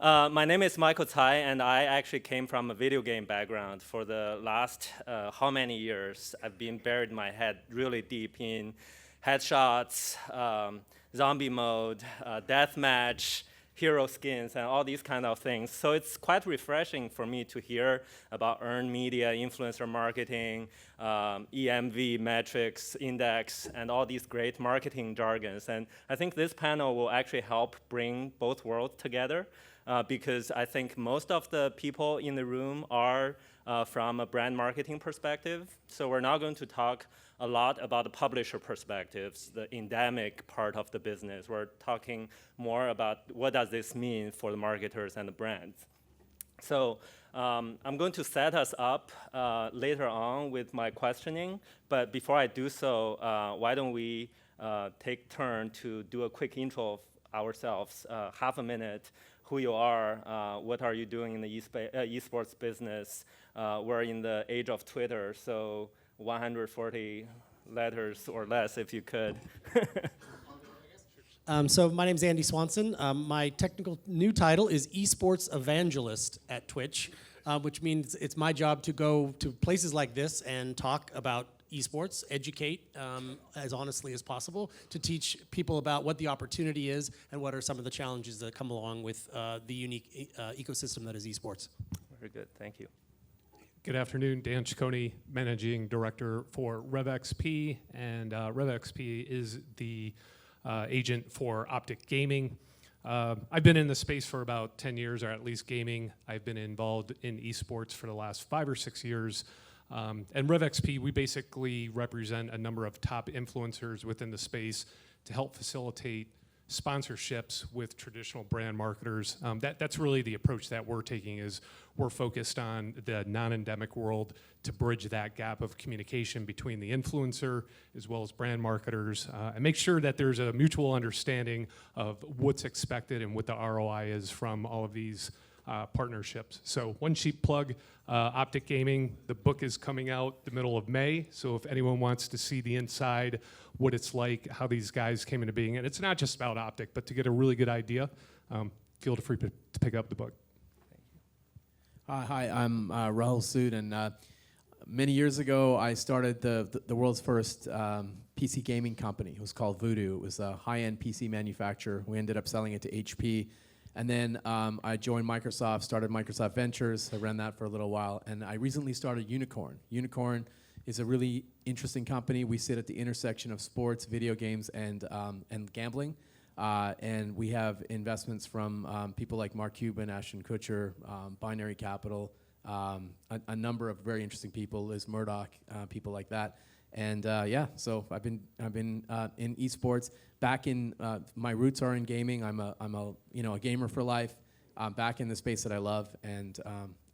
My name is Michael Tsai, and I actually came from a video game background. For the last how many years, I've been buried my head really deep in headshots, zombie mode, deathmatch, hero skins, and all these kind of things. So it's quite refreshing for me to hear about earned media, influencer marketing, EMV, metrics, index, and all these great marketing jargons. And I think this panel will actually help bring both worlds together because I think most of the people in the room are from a brand marketing perspective. So we're not going to talk a lot about the publisher perspectives, the endemic part of the business. We're talking more about what does this mean for the marketers and the brands. So I'm going to set us up later on with my questioning, but before I do so, why don't we take turn to do a quick intro of ourselves, half a minute, who you are, what are you doing in the esports business. We're in the age of Twitter, so 140 letters or less, if you could. So my name's Andy Swanson. My technical new title is eSports Evangelist at Twitch, which means it's my job to go to places like this and talk about esports, educate as honestly as possible, to teach people about what the opportunity is and what are some of the challenges that come along with the unique ecosystem that is esports. Very good, thank you. Good afternoon, Dan Ciccone, Managing Director for RevXP, and RevXP is the agent for Optic Gaming. I've been in the space for about 10 years, or at least gaming. I've been involved in esports for the last 5 or 6 years. And RevXP, we basically represent a number of top influencers within the space to help facilitate sponsorships with traditional brand marketers. That's really the approach that we're taking, is we're focused on the non-endemic world to bridge that gap of communication between the influencer as well as brand marketers and make sure that there's a mutual understanding of what's expected and what the ROI is from all of these partnerships. So one cheap plug, Optic Gaming, the book is coming out the middle of May, so if anyone wants to see the inside, what it's like, how these guys came into being, and it's not just about Optic, but to get a really good idea, feel free to pick up the book. Hi, I'm Rahul Sood, and many years ago I started the world's first PC gaming company. It was called Voodoo. It was a high-end PC manufacturer. We ended up selling it to HP. And then I joined Microsoft, started Microsoft Ventures. I ran that for a little while. And I recently started Unicorn. Unicorn is a really interesting company. We sit at the intersection of sports, video games, and gambling. And we have investments from people like Mark Cuban, Ashton Kutcher, Binary Capital, a number of very interesting people, Liz Murdoch, people like that. And yeah, so I've been in esports. Back in my roots are in gaming. I'm a gamer for life. Back in the space that I love, and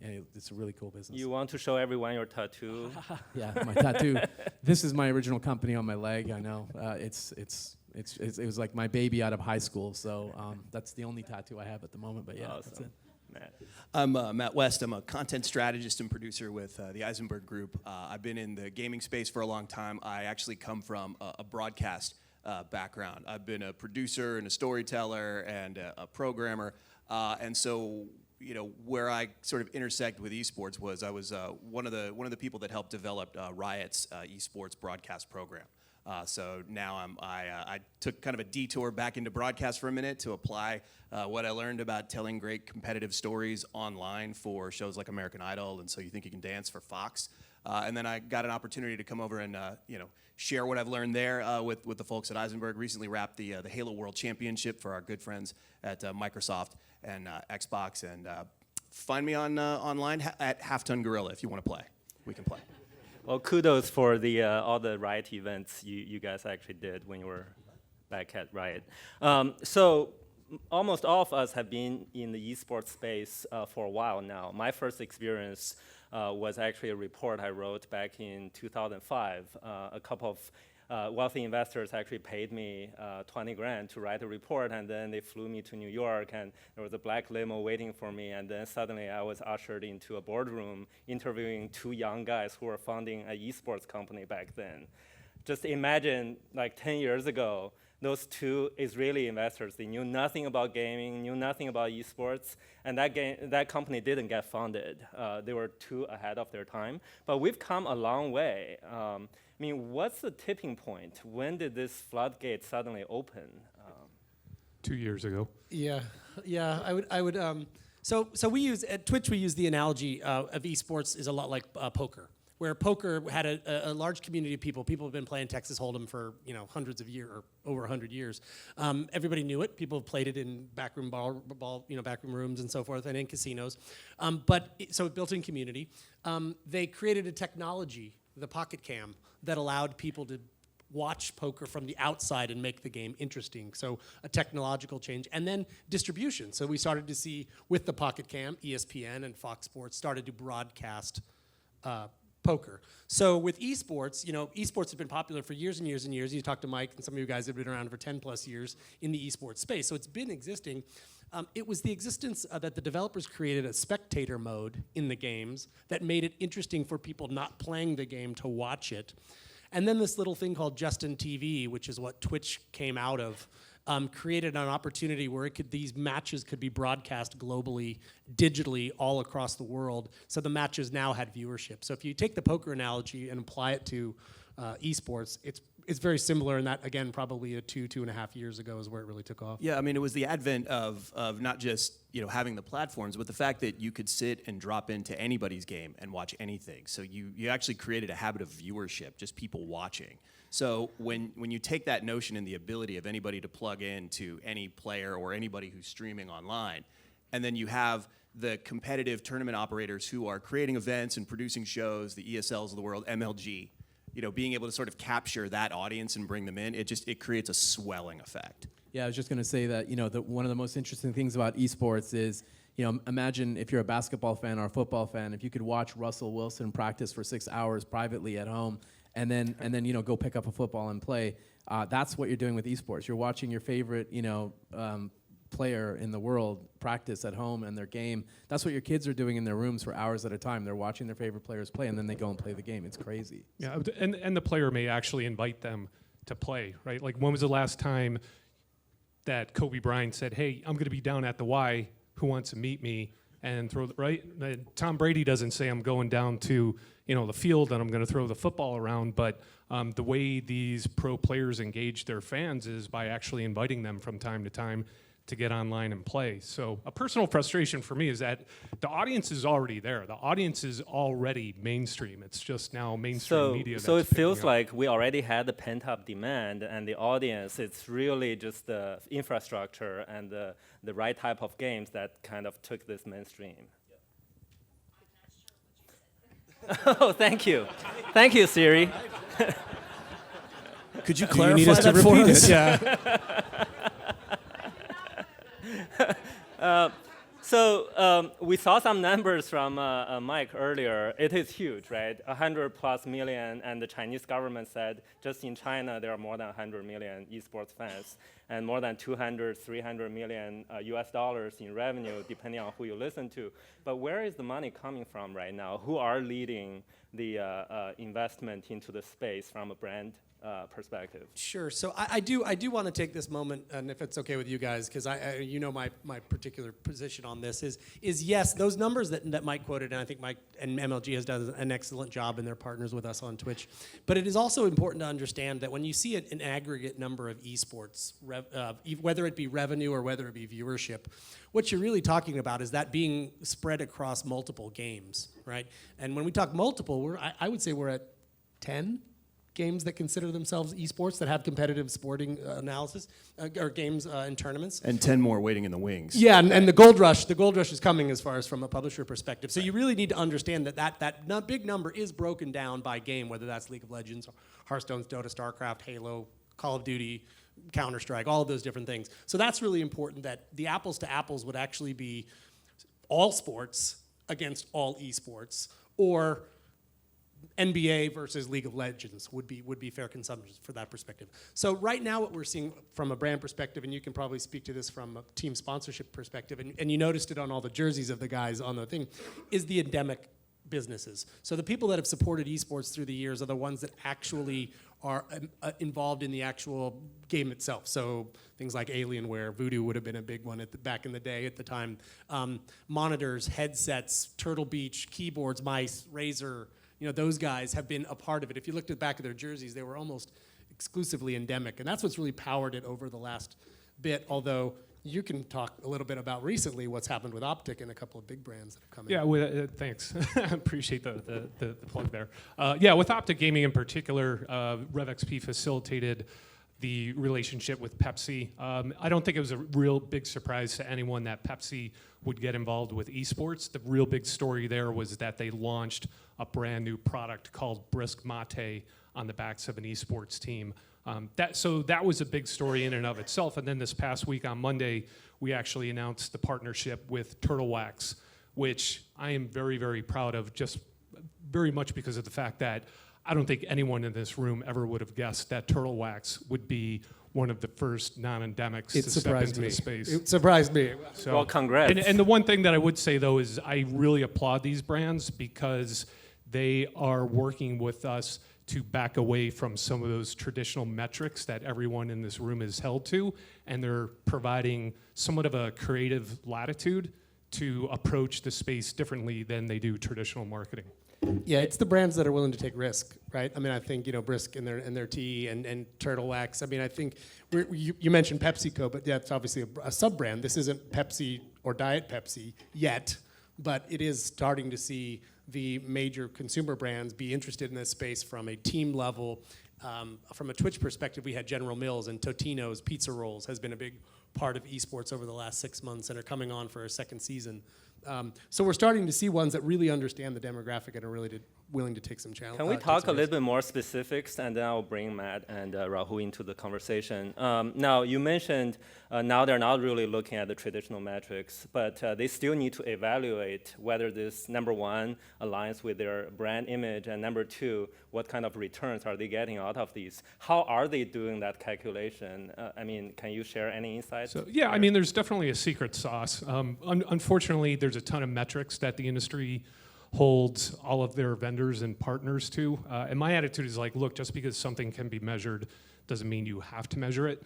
it's a really cool business. You want to show everyone your tattoo? Yeah, my tattoo. This is my original company on my leg. I know it was like my baby out of high school. So that's the only tattoo I have at the moment. But yeah, awesome. That's it. Matt. I'm Matt West. I'm a content strategist and producer with the Ayzenberg Group. I've been in the gaming space for a long time. I actually come from a broadcast background. I've been a producer and a storyteller and a programmer. And so, where I sort of intersect with esports was I was one of the people that helped develop Riot's esports broadcast program. So now I took kind of a detour back into broadcast for a minute to apply what I learned about telling great competitive stories online for shows like American Idol and So You Think You Can Dance for Fox. And then I got an opportunity to come over and share what I've learned there with the folks at Ayzenberg. Recently wrapped the Halo World Championship for our good friends at Microsoft and Xbox. And find me online at Half-Ton Gorilla if you want to play. We can play. Well, kudos for all the Riot events you guys actually did when you were back at Riot. So almost all of us have been in the esports space for a while now. My first experience was actually a report I wrote back in 2005. A couple of wealthy investors actually paid me 20 grand to write a report, and then they flew me to New York, and there was a black limo waiting for me, and then suddenly I was ushered into a boardroom interviewing 2 young guys who were founding an esports company back then. Just imagine, like 10 years ago, those two Israeli investors, they knew nothing about gaming, knew nothing about esports, and that company didn't get funded. They were too ahead of their time. But we've come a long way. I mean, what's the tipping point? When did this floodgate suddenly open? 2 years ago. Yeah, I would. So we use at Twitch. We use the analogy of esports is a lot like poker, where poker had a large community of people. People have been playing Texas Hold'em for hundreds of years, or over 100 years. Everybody knew it. People have played it in backroom backroom rooms and so forth, and in casinos. So it built in community. They created a technology, the Pocket Cam, that allowed people to watch poker from the outside and make the game interesting. So a technological change. And then distribution. So we started to see, with the Pocket Cam, ESPN and Fox Sports started to broadcast poker. So with esports, esports have been popular for years and years and years. You talk to Mike, and some of you guys have been around for 10 plus years in the esports space. So it's been existing. It was the existence that the developers created a spectator mode in the games that made it interesting for people not playing the game to watch it. And then this little thing called Justin TV, which is what Twitch came out of, created an opportunity where these matches could be broadcast globally, digitally, all across the world. So the matches now had viewership. So if you take the poker analogy and apply it to esports, it's very similar, and that, again, probably 2.5 years ago is where it really took off. Yeah, I mean, it was the advent of not just having the platforms, but the fact that you could sit and drop into anybody's game and watch anything. So you actually created a habit of viewership, just people watching. So when you take that notion and the ability of anybody to plug in to any player or anybody who's streaming online, and then you have the competitive tournament operators who are creating events and producing shows, the ESLs of the world, MLG, being able to sort of capture that audience and bring them in, it creates a swelling effect. Yeah, I was just going to say that, one of the most interesting things about esports is, imagine if you're a basketball fan or a football fan, if you could watch Russell Wilson practice for 6 hours privately at home and then go pick up a football and play. That's what you're doing with esports. You're watching your favorite, player in the world practice at home and their game. That's what your kids are doing in their rooms for hours at a time. They're watching their favorite players play, and then they go and play the game. It's crazy. Yeah, and the player may actually invite them to play, right? Like, when was the last time that Kobe Bryant said, "Hey, I'm going to be down at the Y. Who wants to meet me?" And throw the, right? Tom Brady doesn't say, "I'm going down to the field and I'm going to throw the football around." But the way these pro players engage their fans is by actually inviting them from time to time to get online and play. So a personal frustration for me is that the audience is already there. The audience is already mainstream. It's just now mainstream media. So it feels up. like we already had the pent-up demand, and the audience, it's really just the infrastructure and the right type of games that kind of took this mainstream. Oh, thank you. Thank you, Siri. Could you Do clarify you need us to that for repeat us? it? Yeah. So we saw some numbers from Mike earlier. It is huge, right? 100+ million, and the Chinese government said just in China there are more than 100 million esports fans, and more than 200, 300 million US dollars in revenue, depending on who you listen to. But where is the money coming from right now? Who are leading the investment into the space from a brand perspective? Sure. So I do want to take this moment, and if it's okay with you guys, because my particular position on this is yes, those numbers that Mike quoted, and I think Mike and MLG has done an excellent job, and they're partners with us on Twitch. But it is also important to understand that when you see an aggregate number of esports, whether it be revenue or whether it be viewership, what you're really talking about is that being spread across multiple games, right? And when we talk multiple, I would say we're at 10 games that consider themselves esports that have competitive sporting analysis or games in tournaments. And 10 more waiting in the wings. Yeah, and the gold rush is coming as far as from a publisher perspective. So you really need to understand that big number is broken down by game, whether that's League of Legends, Hearthstone, Dota, StarCraft, Halo, Call of Duty, Counter-Strike, all of those different things. So that's really important, that the apples to apples would actually be all sports against all esports, or NBA versus League of Legends would be fair consumption for that perspective. So right now what we're seeing from a brand perspective, and you can probably speak to this from a team sponsorship perspective, and you noticed it on all the jerseys of the guys on the thing, is the endemic businesses. So the people that have supported esports through the years are the ones that actually are involved in the actual game itself. So things like Alienware, Voodoo would have been a big one back in the day at the time. Monitors, headsets, Turtle Beach, keyboards, mice, Razer, those guys have been a part of it. If you looked at the back of their jerseys, they were almost exclusively endemic. And that's what's really powered it over the last bit, although you can talk a little bit about recently what's happened with Optic and a couple of big brands that have come in. Yeah, thanks. Appreciate the plug there. Yeah, with Optic Gaming in particular, RevXP facilitated the relationship with Pepsi. I don't think it was a real big surprise to anyone that Pepsi would get involved with esports. The real big story there was that they launched a brand new product called Brisk Mate on the backs of an esports team. So that was a big story in and of itself. And then this past week on Monday, we actually announced the partnership with Turtle Wax, which I am very, very proud of, just very much because of the fact that I don't think anyone in this room ever would have guessed that Turtle Wax would be one of the first non-endemics to step into the space. It surprised me. So, well, congrats. And the one thing that I would say, though, is I really applaud these brands because they are working with us to back away from some of those traditional metrics that everyone in this room is held to, and they're providing somewhat of a creative latitude to approach the space differently than they do traditional marketing. Yeah, it's the brands that are willing to take risk, right? I mean, I think Brisk and their tea and Turtle Wax. I mean, I think you mentioned PepsiCo, but yeah, it's obviously a sub-brand. This isn't Pepsi or Diet Pepsi yet, but it is starting to see the major consumer brands be interested in this space from a team level. From a Twitch perspective, we had General Mills and Totino's Pizza Rolls has been a big part of esports over the last 6 months and are coming on for a second season. So we're starting to see ones that really understand the demographic and are really willing to take some challenge. Can we talk a little bit more specifics, and then I'll bring Matt and Rahul into the conversation. Now, you mentioned now they're not really looking at the traditional metrics, but they still need to evaluate whether this, number one, aligns with their brand image, and number two, what kind of returns are they getting out of these? How are they doing that calculation? I mean, can you share any insights? So, yeah, I mean, there's definitely a secret sauce. Unfortunately, there's a ton of metrics that the industry holds all of their vendors and partners to. And my attitude is like, look, just because something can be measured doesn't mean you have to measure it.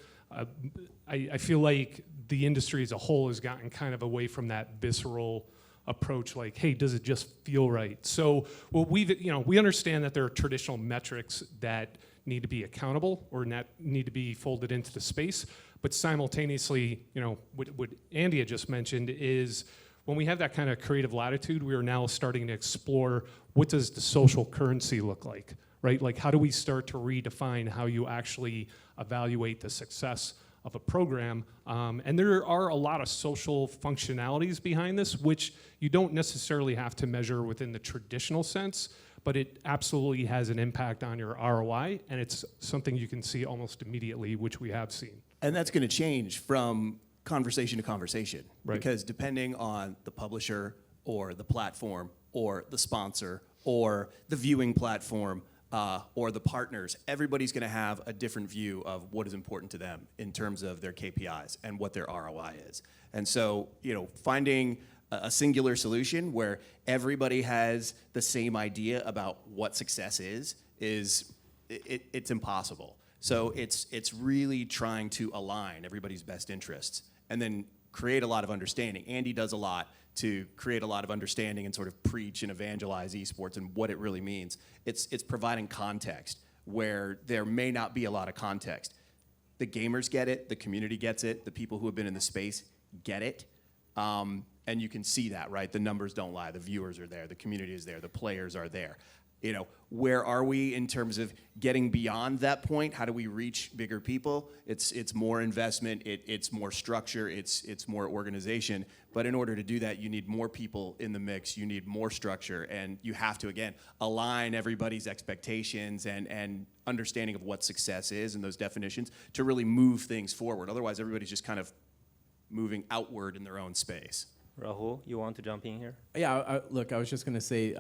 I feel like the industry as a whole has gotten kind of away from that visceral approach, like, hey, does it just feel right? So we understand that there are traditional metrics that need to be accountable or need to be folded into the space, but simultaneously, what Andy had just mentioned is when we have that kind of creative latitude, we are now starting to explore what does the social currency look like, right? Like, how do we start to redefine how you actually evaluate the success of a program? And there are a lot of social functionalities behind this, which you don't necessarily have to measure within the traditional sense, but it absolutely has an impact on your ROI, and it's something you can see almost immediately, which we have seen. And that's going to change from conversation to conversation, Right. Because depending on the publisher or the platform or the sponsor or the viewing platform or the partners, everybody's going to have a different view of what is important to them in terms of their KPIs and what their ROI is. And so, finding a singular solution where everybody has the same idea about what success is it's impossible. So it's really trying to align everybody's best interests and then create a lot of understanding. Andy does a lot to create a lot of understanding and sort of preach and evangelize esports and what it really means. It's providing context where there may not be a lot of context. The gamers get it, the community gets it, the people who have been in the space get it. And you can see that, right? The numbers don't lie. The viewers are there. The community is there. The players are there. Where are we in terms of getting beyond that point? How do we reach bigger people? It's more investment. It's more structure. It's more organization. But in order to do that, you need more people in the mix. You need more structure. And you have to, again, align everybody's expectations and understanding of what success is and those definitions to really move things forward. Otherwise, everybody's just kind of moving outward in their own space. Rahul, you want to jump in here? Yeah, look, I was just going to say,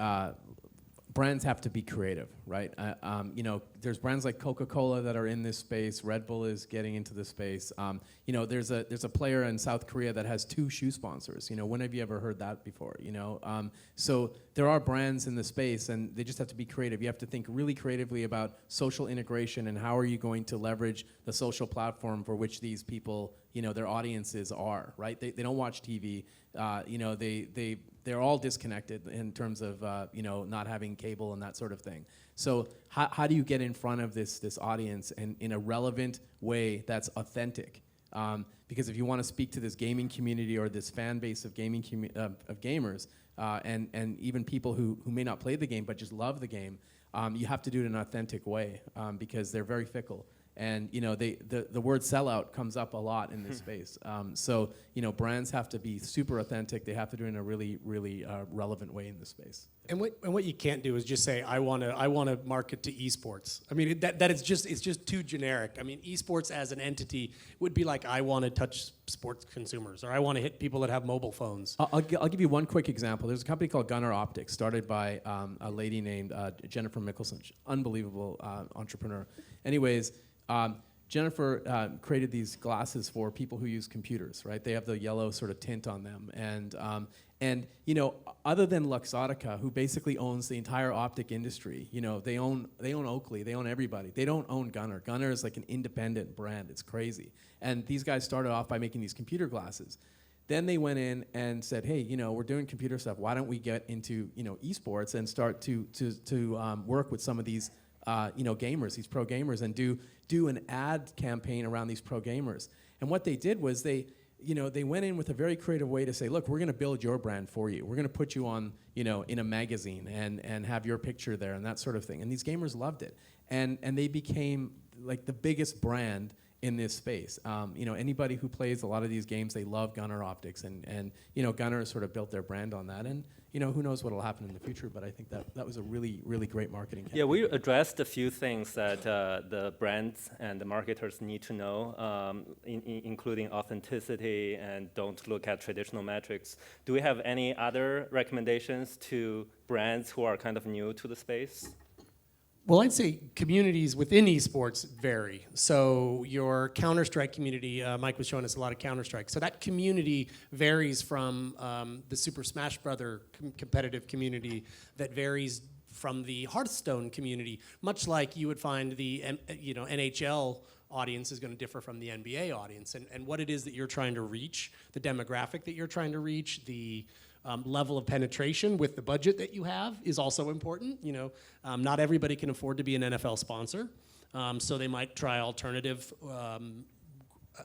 brands have to be creative, right? there's brands like Coca-Cola that are in this space. Red Bull is getting into the space. You know, there's a player in South Korea that has 2 shoe sponsors. You know, when have you ever heard that before? You know, so there are brands in the space, and they just have to be creative. You have to think really creatively about social integration and how are you going to leverage the social platform for which these people, you know, their audiences are, right? They don't watch TV. You know, they're all disconnected in terms of, you know, not having cable and that sort of thing. So how do you get in front of this audience and in a relevant way that's authentic? Because if you want to speak to this gaming community or this fan base of gaming of gamers, and even people who may not play the game but just love the game, you have to do it in an authentic way, because they're very fickle. And you know, the word sellout comes up a lot in this space. So you know, brands have to be super authentic. They have to do it in a really, really relevant way in this space. And what you can't do is just say I want to market to esports. I mean it's just too generic. I mean, esports as an entity would be like I want to touch sports consumers, or I want to hit people that have mobile phones. I'll give you one quick example. There's a company called Gunnar Optics, started by a lady named Jennifer Mickelson, unbelievable entrepreneur. Anyways. Jennifer created these glasses for people who use computers, right? They have the yellow sort of tint on them. And you know, other than Luxottica, who basically owns the entire optic industry, you know, they own Oakley, they own everybody. They don't own Gunnar. Gunnar is like an independent brand. It's crazy. And these guys started off by making these computer glasses. Then they went in and said, hey, you know, we're doing computer stuff. Why don't we get into, you know, esports and start to work with some of these you know, gamers, these pro gamers, and do an ad campaign around these pro gamers. And what they did was they went in with a very creative way to say, look, we're going to build your brand for you. We're going to put you on, you know, in a magazine and have your picture there and that sort of thing. And these gamers loved it. And they became like the biggest brand in this space. You know, anybody who plays a lot of these games, they love Gunnar Optics, and you know, Gunnar has sort of built their brand on that. And you know, who knows what will happen in the future, but I think that was a really, really great marketing campaign. Yeah, we addressed a few things that the brands and the marketers need to know, including authenticity and don't look at traditional metrics. Do we have any other recommendations to brands who are kind of new to the space? Well, I'd say communities within esports vary. So your Counter-Strike community, Mike was showing us a lot of Counter-Strike. So that community varies from the Super Smash Brother competitive community that varies from the Hearthstone community, much like you would find the NHL audience is going to differ from the NBA audience. And what it is that you're trying to reach, the demographic that you're trying to reach, the level of penetration with the budget that you have is also important. You know, not everybody can afford to be an NFL sponsor, so they might try alternative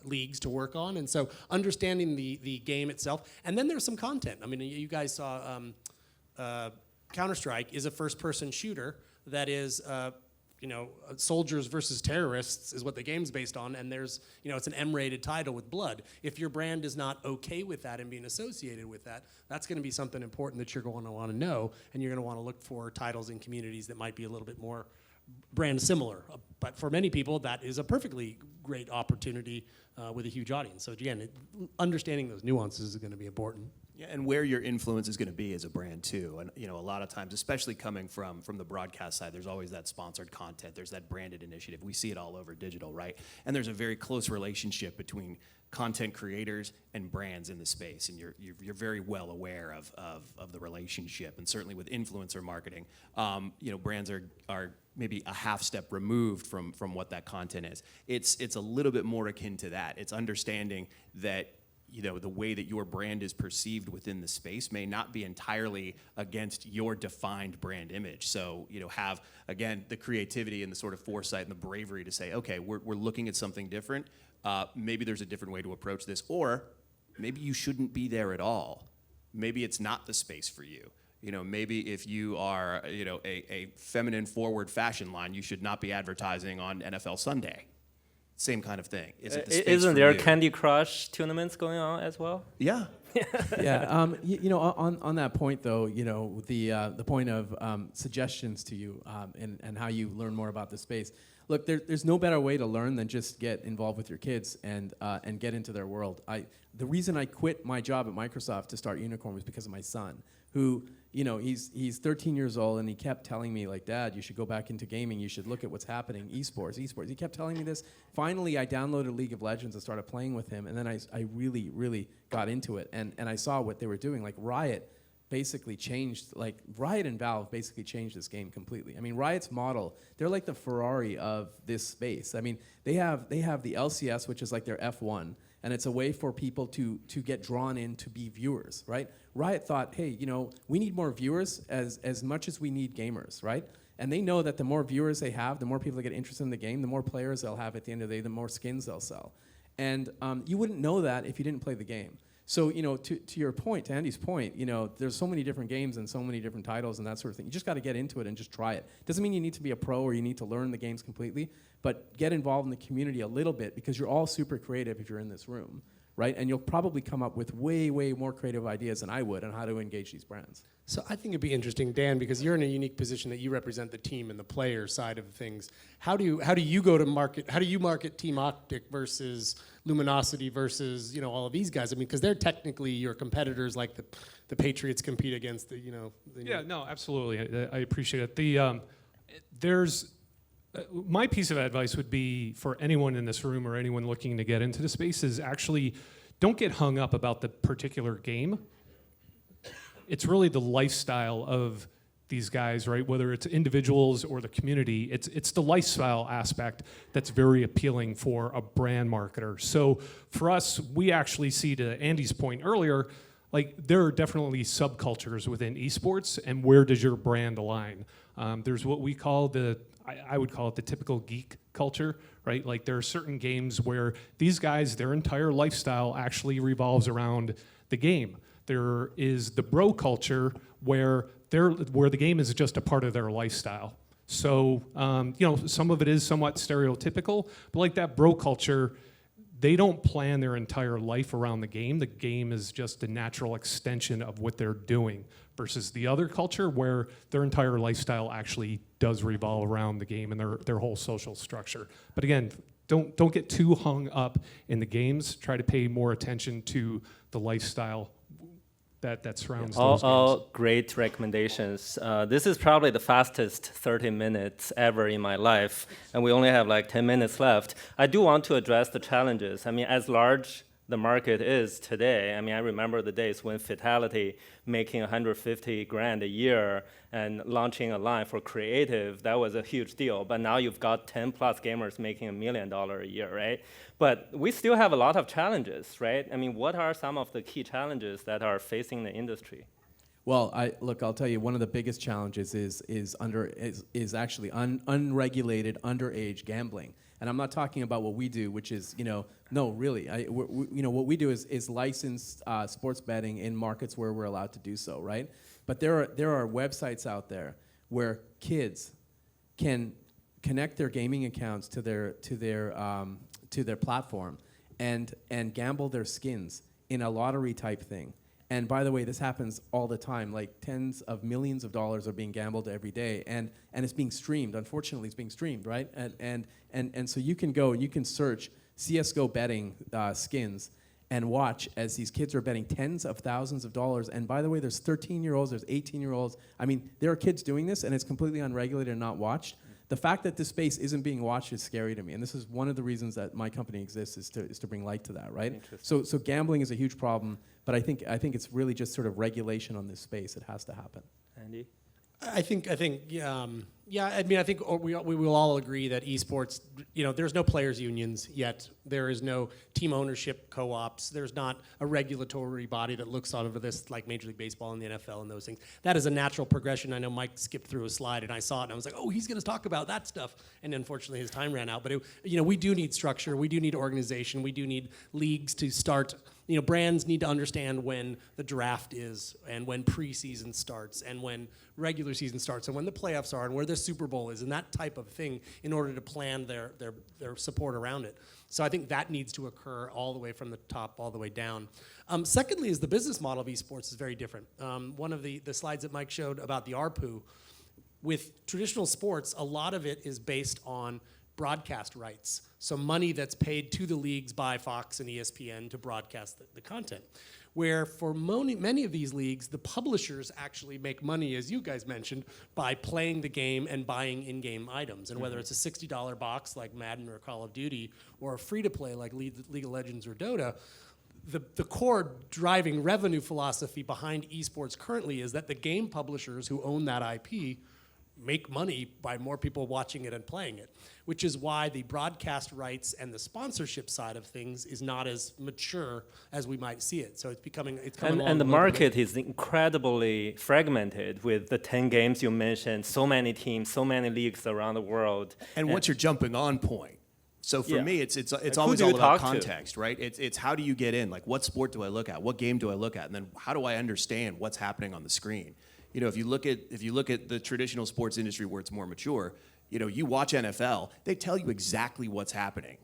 leagues to work on. And so understanding the game itself, and then there's some content. I mean, you guys saw Counter-Strike is a first-person shooter that is you know, soldiers versus terrorists is what the game's based on, and there's, you know, it's an M-rated title with blood. If your brand is not okay with that and being associated with that, that's going to be something important that you're going to want to know, and you're going to want to look for titles in communities that might be a little bit more brand similar. But for many people, that is a perfectly great opportunity with a huge audience. So again, understanding those nuances is going to be important. Yeah, and where your influence is going to be as a brand too. And you know, a lot of times, especially coming from the broadcast side, there's always that sponsored content. There's that branded initiative. We see it all over digital, right? And there's a very close relationship between content creators and brands in the space, and you're very well aware of the relationship. And certainly with influencer marketing, you know, brands are maybe a half step removed from what that content is. It's a little bit more akin to that. It's understanding that, you know, the way that your brand is perceived within the space may not be entirely against your defined brand image. So, you know, have, again, the creativity and the sort of foresight and the bravery to say, okay, we're looking at something different. Maybe there's a different way to approach this, or maybe you shouldn't be there at all. Maybe it's not the space for you. You know, maybe if you are, you know, a feminine forward fashion line, you should not be advertising on NFL Sunday. Same kind of thing. Is it the space Isn't for there you? Candy Crush tournaments going on as well? Yeah. Yeah, you know, on that point though, you know, the point of suggestions to you and how you learn more about the space. Look, there's no better way to learn than just get involved with your kids and get into their world. The reason I quit my job at Microsoft to start Unicorn was because of my son. who, you know, he's 13 years old, and he kept telling me, like, Dad, you should go back into gaming. You should look at what's happening. Esports. He kept telling me this. Finally, I downloaded League of Legends and started playing with him, and then I really, really got into it, and I saw what they were doing. Like, Riot basically changed, like, Riot and Valve basically changed this game completely. I mean, Riot's model, they're like the Ferrari of this space. I mean, they have the LCS, which is like their F1, and it's a way for people to get drawn in to be viewers, right? Riot thought, hey, you know, we need more viewers as much as we need gamers, right? And they know that the more viewers they have, the more people that get interested in the game, the more players they'll have at the end of the day, the more skins they'll sell. And you wouldn't know that if you didn't play the game. So, you know, to your point, to Andy's point, you know, there's so many different games and so many different titles and that sort of thing. You just got to get into it and just try it. Doesn't mean you need to be a pro or you need to learn the games completely, but get involved in the community a little bit, because you're all super creative if you're in this room, right? And you'll probably come up with way, way more creative ideas than I would on how to engage these brands. So I think it'd be interesting, Dan, because you're in a unique position that you represent the team and the player side of things. How do you go to market? How do you market Team Optic versus Luminosity versus, you know, all of these guys? I mean, because they're technically your competitors, like the Patriots compete against the, you know. Yeah, no, absolutely. I appreciate it. There's my piece of advice would be for anyone in this room or anyone looking to get into the space is actually don't get hung up about the particular game. It's really the lifestyle of these guys, right? Whether it's individuals or the community, it's the lifestyle aspect that's very appealing for a brand marketer. So for us, we actually see, to Andy's point earlier, like there are definitely subcultures within esports, and where does your brand align? There's what we call I would call it the typical geek culture, right? Like there are certain games where these guys, their entire lifestyle actually revolves around the game. There is the bro culture where the game is just a part of their lifestyle. So, you know, some of it is somewhat stereotypical, but like that bro culture, they don't plan their entire life around the game. The game is just a natural extension of what they're doing, versus the other culture where their entire lifestyle actually does revolve around the game and their whole social structure. But again, don't get too hung up in the games. Try to pay more attention to the lifestyle that surrounds those games. All great recommendations. This is probably the fastest 30 minutes ever in my life, and we only have like 10 minutes left. I do want to address the challenges. I mean, as large the market is today, I mean, I remember the days when Fatality making 150 grand a year and launching a line for creative, that was a huge deal. But now you've got 10 plus gamers making $1 million a year, right? But we still have a lot of challenges, right? I mean, what are some of the key challenges that are facing the industry? Well, I'll tell you, one of the biggest challenges is actually unregulated underage gambling. And I'm not talking about what we do, which is, you know, no, really, what we do is licensed sports betting in markets where we're allowed to do so, right? But there are websites out there where kids can connect their gaming accounts to their platform and gamble their skins in a lottery type thing. And by the way, this happens all the time. Like tens of millions of dollars are being gambled every day, and it's being streamed. Unfortunately, it's being streamed, right? And so you can go and you can search CS:GO betting skins and watch as these kids are betting tens of thousands of dollars. And by the way, there's 13-year-olds, there's 18-year-olds. I mean, there are kids doing this, and it's completely unregulated and not watched. The fact that this space isn't being watched is scary to me, and this is one of the reasons that my company exists, is to bring light to that, right? So gambling is a huge problem, but I think it's really just sort of regulation on this space. It has to happen. Andy? I think yeah. I mean, I think we will all agree that esports, you know, there's no players unions yet. There is no team ownership co-ops. There's not a regulatory body that looks out over this like Major League Baseball and the NFL and those things. That is a natural progression. I know Mike skipped through a slide and I saw it and I was like, oh, he's going to talk about that stuff. And unfortunately, his time ran out. But you know, we do need structure. We do need organization. We do need leagues to start. You know, brands need to understand when the draft is and when preseason starts and when regular season starts and when the playoffs are and where the Super Bowl is and that type of thing in order to plan their support around it. So I think that needs to occur all the way from the top all the way down. Secondly is the business model of esports is very different. One of the slides that Mike showed about the ARPU, with traditional sports, a lot of it is based on broadcast rights. So money that's paid to the leagues by Fox and ESPN to broadcast the content. Where for many of these leagues, the publishers actually make money, as you guys mentioned, by playing the game and buying in-game items. And whether it's a $60 box like Madden or Call of Duty, or a free-to-play like League of Legends or Dota, the core driving revenue philosophy behind esports currently is that the game publishers who own that IP make money by more people watching it and playing it, which is why the broadcast rights and the sponsorship side of things is not as mature as we might see it. So it's coming along And the a little market bit. is incredibly fragmented with the 10 games you mentioned, so many teams, so many leagues around the world. And what's your jumping on point? So for Yeah. me, it's Like, who always do you all about talk to? context, right? It's how do you get in? Like, what sport do I look at? What game do I look at? And then how do I understand what's happening on the screen? You know, if you look at the traditional sports industry where it's more mature, you know, you watch NFL, they tell you exactly what's happening.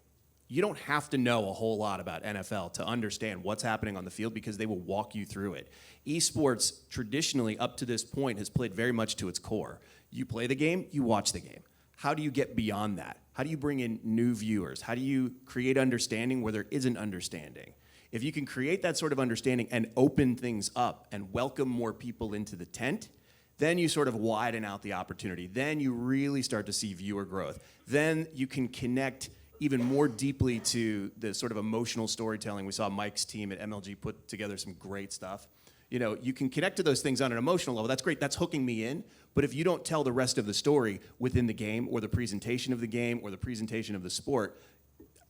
You don't have to know a whole lot about NFL to understand what's happening on the field because they will walk you through it. Esports, traditionally, up to this point, has played very much to its core. You play the game, you watch the game. How do you get beyond that? How do you bring in new viewers? How do you create understanding where there isn't understanding? If you can create that sort of understanding and open things up and welcome more people into the tent, then you sort of widen out the opportunity. Then you really start to see viewer growth. Then you can connect even more deeply to the sort of emotional storytelling. We saw Mike's team at MLG put together some great stuff. You know, you can connect to those things on an emotional level. That's great. That's hooking me in. But if you don't tell the rest of the story within the game or the presentation of the game or the presentation of the sport,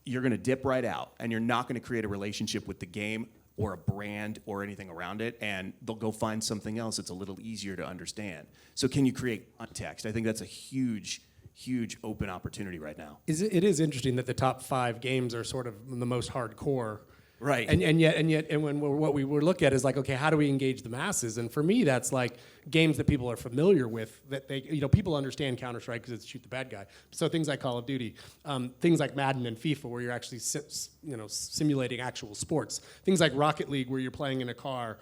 you're going to dip right out, and you're not going to create a relationship with the game or a brand or anything around it, and they'll go find something else that's a little easier to understand. So can you create context? I think that's a huge open opportunity right now. It is interesting that the top 5 games are sort of the most hardcore. Right. And yet when what we look at is like, okay, how do we engage the masses? And for me, that's like games that people are familiar with, that they, you know, people understand Counter-Strike because it's shoot the bad guy. So things like Call of Duty, things like Madden and FIFA where you're actually simulating actual sports. Things like Rocket League where you're playing in a car.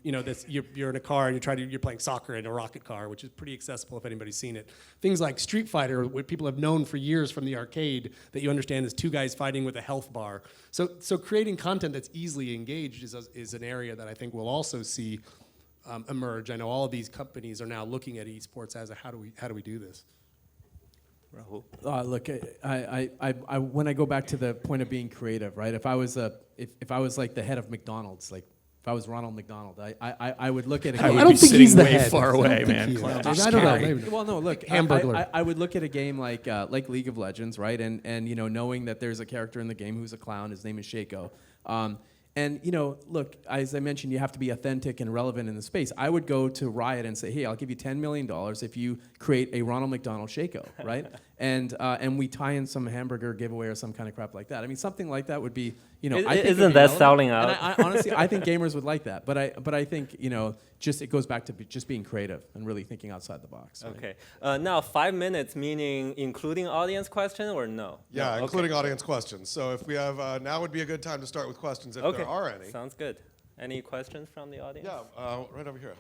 You're in a car and you're playing soccer in a rocket car, which is pretty accessible if anybody's seen it. Things like Street Fighter, what people have known for years from the arcade, that you understand is 2 guys fighting with a health bar. So creating content that's easily engaged is an area that I think we'll also see emerge. I know all of these companies are now looking at esports as a how do we do this? Rahul? Look, I when I go back to the point of being creative, right? If I was like the head of McDonald's, like if I was Ronald McDonald, I would look at a game. I don't think he's the head. far I don't away, think man. he is. Clown. I don't know. Maybe. Well, no, look, Hamburglar. I would look at a game like League of Legends, right? And you know, knowing that there's a character in the game who's a clown, his name is Shaco. And you know, look, as I mentioned, you have to be authentic and relevant in the space. I would go to Riot and say, hey, I'll give you $10 million if you create a Ronald McDonald Shaco, right? And we tie in some hamburger giveaway or some kind of crap like that. I mean, something like that would be, you know, I think Isn't it'd be that relevant. selling And out? honestly, I think gamers would like that. But I think, you know, just it goes back to just being creative and really thinking outside the box. Right? Okay. Now, 5 minutes, meaning including audience question or no? Yeah, No? Okay. including audience questions. So if we have, now would be a good time to start with questions if there are any. Sounds good. Any questions from the audience? Yeah, right over here.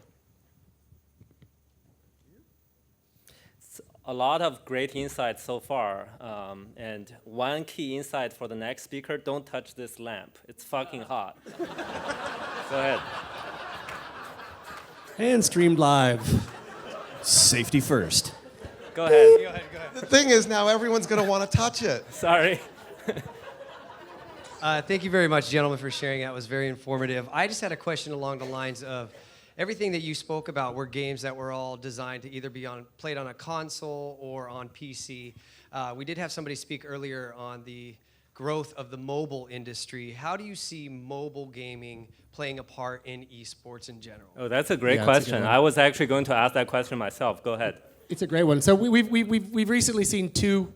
A lot of great insights so far. And one key insight for the next speaker, don't touch this lamp. It's fucking hot. Go ahead. And streamed live. Safety first. Go ahead. The thing is now everyone's going to want to touch it. Sorry. Thank you very much, gentlemen, for sharing. That was very informative. I just had a question along the lines of everything that you spoke about were games that were all designed to either be played on a console or on PC. We did have somebody speak earlier on the growth of the mobile industry. How do you see mobile gaming playing a part in esports in general? Oh, that's a great Yeah, that's a good question. one. I was actually going to ask that question myself. Go ahead. It's a great one. So we've recently seen two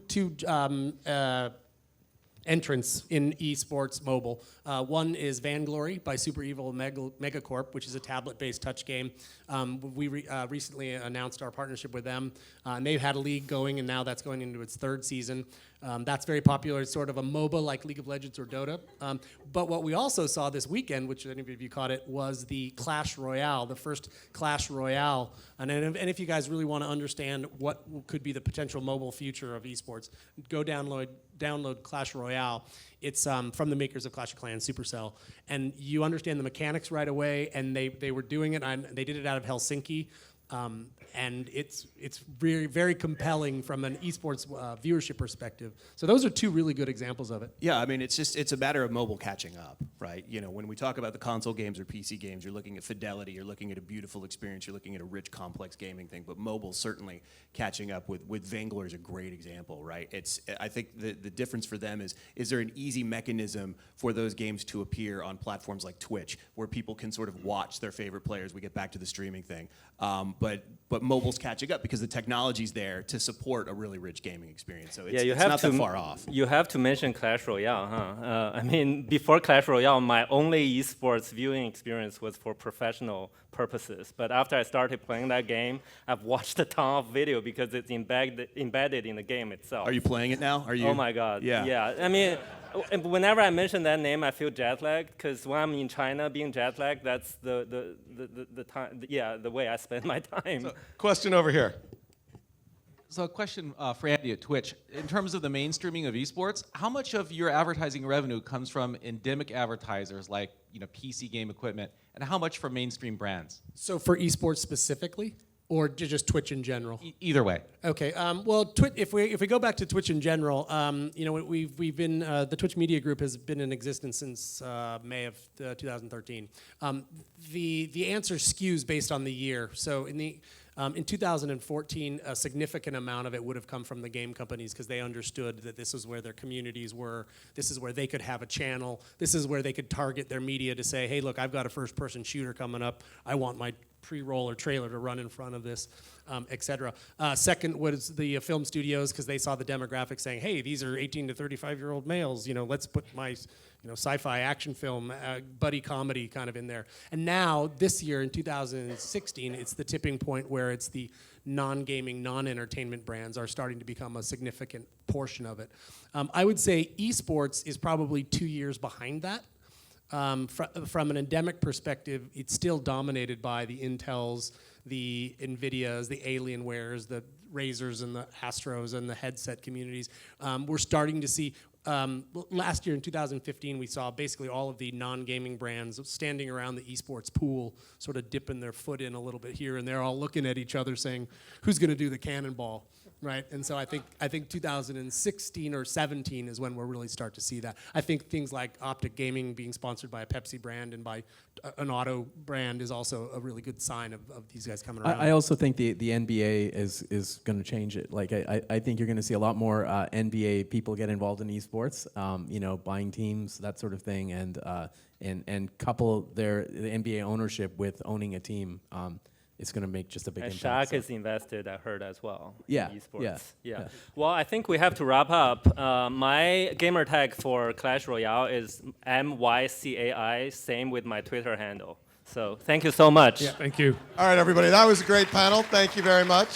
entrants in esports mobile. One is Vainglory by Super Evil Megacorp, which is a tablet-based touch game. We recently announced our partnership with them, and they've had a league going, and now that's going into its third season. That's very popular. It's sort of a MOBA like League of Legends or Dota. But what we also saw this weekend, which any of you caught it, was the Clash Royale, the first Clash Royale. And if you guys really want to understand what could be the potential mobile future of esports, go download Clash Royale. It's from the makers of Clash of Clans, Supercell. And you understand the mechanics right away, and they were doing it, they did it out of Helsinki. And it's very, very compelling from an esports viewership perspective. So those are two really good examples of it. Yeah, I mean, it's a matter of mobile catching up, right? You know, when we talk about the console games or PC games, you're looking at fidelity, you're looking at a beautiful experience, you're looking at a rich, complex gaming thing. But mobile certainly catching up with Vainglory is a great example, right? I think the difference for them is there an easy mechanism for those games to appear on platforms like Twitch, where people can sort of watch their favorite players. We get back to the streaming thing. But mobile's catching up because the technology's there to support a really rich gaming experience. So it's not that far off. You have to mention Clash Royale, huh? I mean, before Clash Royale, my only esports viewing experience was for professional purposes. But after I started playing that game, I've watched a ton of video because it's embedded in the game itself. Are you playing it now? Are you? Oh my God. Yeah. Yeah. I mean, whenever I mention that name, I feel jet lagged because when I'm in China, being jet lagged, that's the time. Yeah, the way I spend my time. So, question over here. So a question for Andy at Twitch. In terms of the mainstreaming of esports, how much of your advertising revenue comes from endemic advertisers like PC game equipment, and how much from mainstream brands? So for esports specifically, or just Twitch in general? Either way. Okay. Well, if we go back to Twitch in general, we've been the Twitch Media Group has been in existence since May of 2013. The answer skews based on the year. So in 2014, a significant amount of it would have come from the game companies because they understood that this is where their communities were. This is where they could have a channel. This is where they could target their media to say, hey, look, I've got a first-person shooter coming up. I want my pre-roll or trailer to run in front of this, et cetera. Second was the film studios because they saw the demographics saying, hey, these are 18 to 35-year-old males. Let's put my sci-fi action film, buddy comedy kind of in there. And now, this year in 2016, it's the tipping point where it's the non-gaming, non-entertainment brands are starting to become a significant portion of it. I would say esports is probably 2 years behind that. From an endemic perspective, it's still dominated by the Intels, the NVIDIAs, the Alienwares, the Razers and the Astros and the headset communities. We're starting to see, last year in 2015, we saw basically all of the non-gaming brands standing around the esports pool, sort of dipping their foot in a little bit here and there, all looking at each other saying, who's going to do the cannonball? Right, and so I think 2016 or 17 is when we'll really start to see that. I think things like Optic Gaming being sponsored by a Pepsi brand and by an auto brand is also a really good sign of these guys coming around. I also think the NBA is going to change it. Like I think you're going to see a lot more NBA people get involved in esports, buying teams, that sort of thing, and couple the NBA ownership with owning a team. It's going to make just a big impact. And Shaq is invested, I heard, as well. Yeah, in esports. yeah. Well, I think we have to wrap up. My gamer tag for Clash Royale is MYCAI, same with my Twitter handle. So thank you so much. Yeah, thank you. All right, everybody. That was a great panel. Thank you very much.